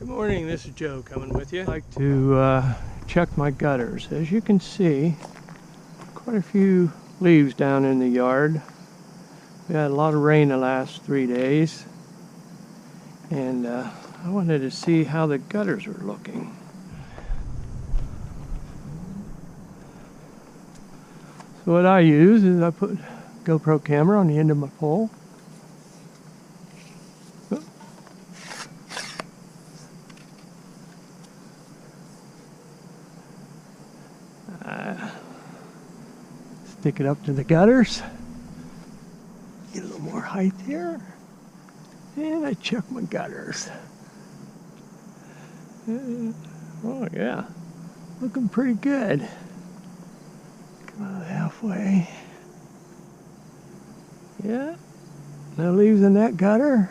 Good morning, this is Joe coming with you. I'd like to check my gutters. As you can see, quite a few leaves down in the yard. We had a lot of rain the last 3 days, and I wanted to see how the gutters were looking. So what I use is I put GoPro camera on the end of my pole. Stick it up to the gutters, get a little more height here, and I check my gutters. Oh yeah, looking pretty good. Come out halfway. Yeah, no leaves in that gutter.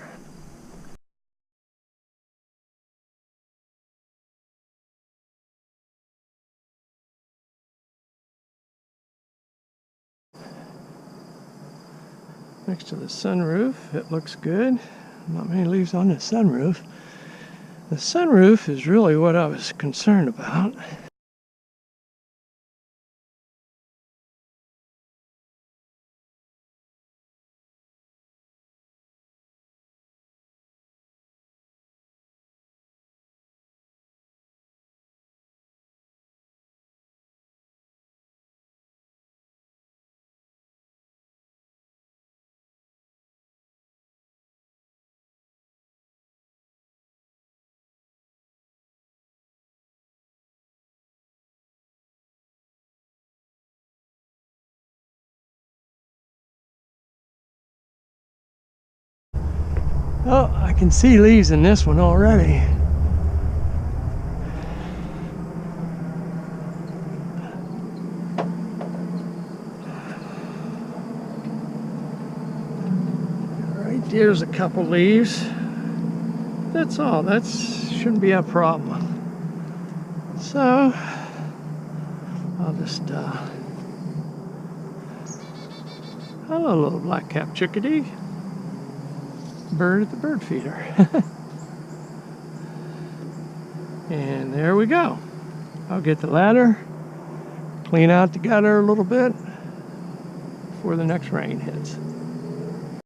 Next to the sunroof, it looks good. Not many leaves on the sunroof. The sunroof is really what I was concerned about. Oh, I can see leaves in this one already. Right there's a couple leaves. That's all. That shouldn't be a problem. So I'll just hello, little black-capped chickadee. Bird at the bird feeder. And there we go. I'll get the ladder, clean out the gutter a little bit before the next rain hits.